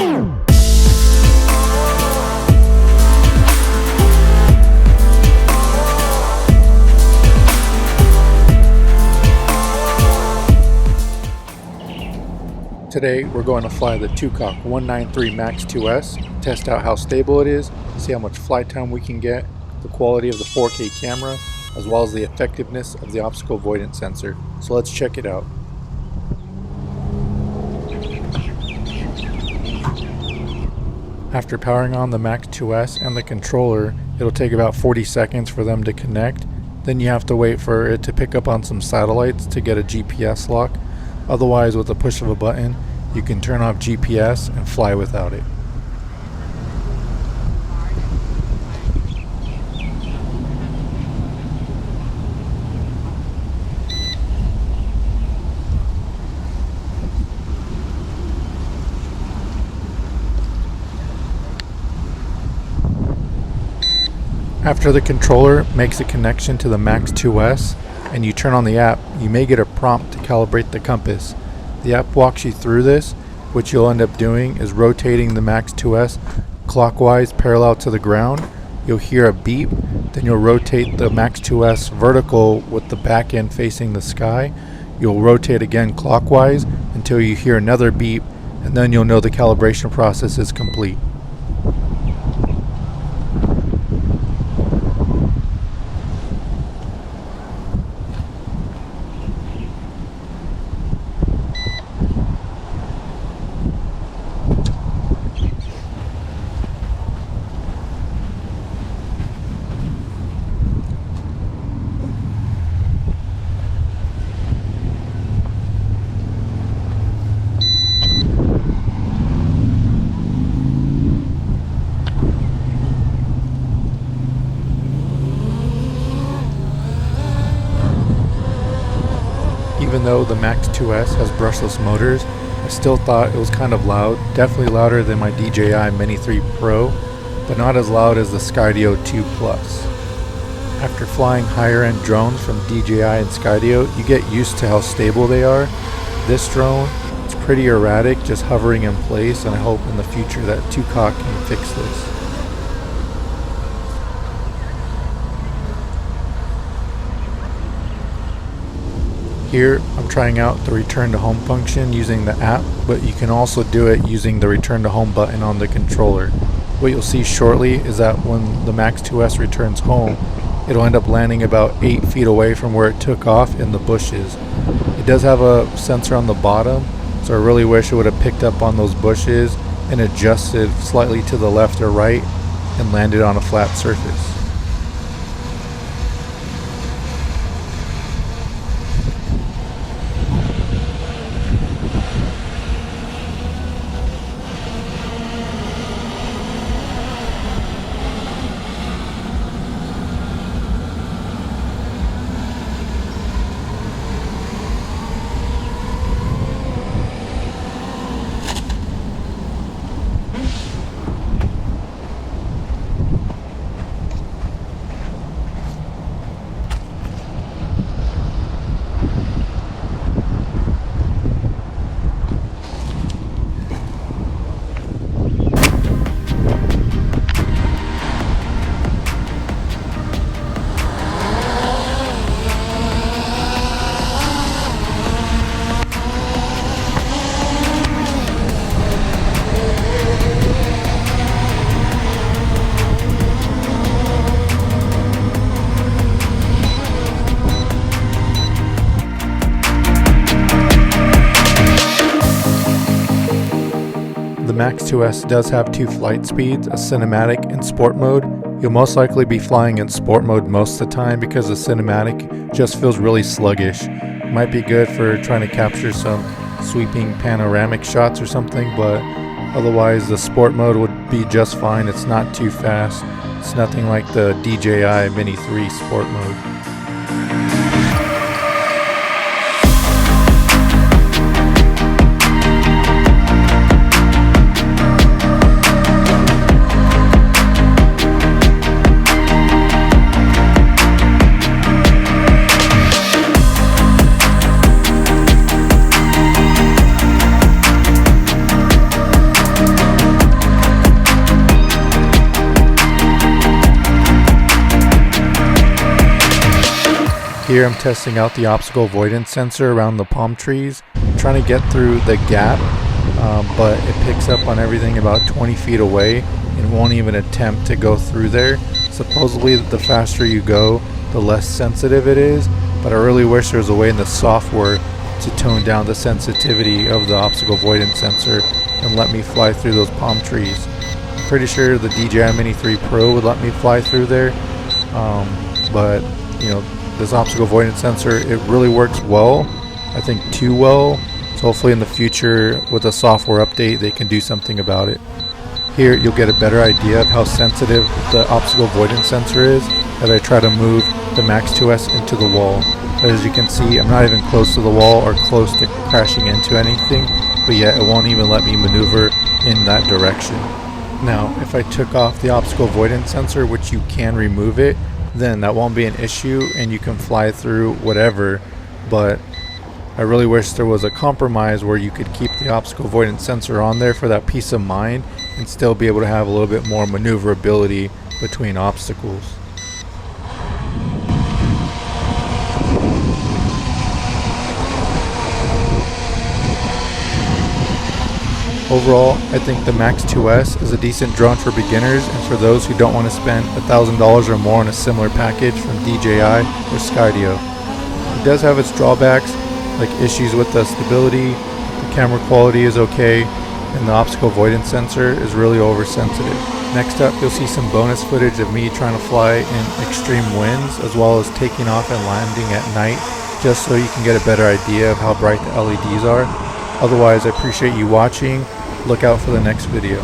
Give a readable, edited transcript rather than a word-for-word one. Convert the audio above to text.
Today we're going to fly the Tucok 193 MAX2S, test out how stable it is, see how much flight time we can get, the quality of the 4K camera, as well as the effectiveness of the obstacle avoidance sensor. So let's check it out. After powering on the MAX2S and the controller, it'll take about 40 seconds for them to connect. Then you have to wait for it to pick up on some satellites to get a GPS lock. Otherwise, with the push of a button, you can turn off GPS and fly without it. After the controller makes a connection to the MAX2S and you turn on the app, you may get a prompt to calibrate the compass. The app walks you through this. What you'll end up doing is rotating the MAX2S clockwise parallel to the ground. You'll hear a beep, then you'll rotate the MAX2S vertical with the back end facing the sky. You'll rotate again clockwise until you hear another beep, and then you'll know the calibration process is complete. Even though the MAX2S has brushless motors, I still thought it was kind of loud, definitely louder than my DJI Mini 3 Pro, but not as loud as the Skydio 2 Plus. After flying higher end drones from DJI and Skydio, you get used to how stable they are. This drone, it's pretty erratic, just hovering in place, and I hope in the future that Tucok can fix this. Here, I'm trying out the return to home function using the app, but you can also do it using the return to home button on the controller. What you'll see shortly is that when the MAX2S returns home, it'll end up landing about 8 feet away from where it took off in the bushes. It does have a sensor on the bottom, so I really wish it would have picked up on those bushes and adjusted slightly to the left or right and landed on a flat surface. The MAX2S does have 2 flight speeds, a cinematic and sport mode. You'll most likely be flying in sport mode most of the time because the cinematic just feels really sluggish. It might be good for trying to capture some sweeping panoramic shots or something, but otherwise the sport mode would be just fine. It's not too fast. It's nothing like the DJI Mini 3 sport mode. Here I'm testing out the obstacle avoidance sensor around the palm trees. I'm trying to get through the gap, but it picks up on everything about 20 feet away and won't even attempt to go through there. Supposedly the faster you go, the less sensitive it is, but I really wish there was a way in the software to tone down the sensitivity of the obstacle avoidance sensor and let me fly through those palm trees. I'm pretty sure the DJI Mini 3 Pro would let me fly through there, but you know, this obstacle avoidance sensor, it really works well. I think too well. So hopefully in the future with a software update they can do something about it. Here you'll get a better idea of how sensitive the obstacle avoidance sensor is as I try to move the MAX2S into the wall. As you can see, I'm not even close to the wall or close to crashing into anything, but yet it won't even let me maneuver in that direction. Now, if I took off the obstacle avoidance sensor, which you can remove it, then that won't be an issue and you can fly through whatever, but I really wish there was a compromise where you could keep the obstacle avoidance sensor on there for that peace of mind and still be able to have a little bit more maneuverability between obstacles. Overall, I think the MAX2S is a decent drone for beginners and for those who don't want to spend $1,000 or more on a similar package from DJI or Skydio. It does have its drawbacks, like issues with the stability, the camera quality is okay, and the obstacle avoidance sensor is really oversensitive. Next up, you'll see some bonus footage of me trying to fly in extreme winds as well as taking off and landing at night, just so you can get a better idea of how bright the LEDs are. Otherwise, I appreciate you watching. Look out for the next video.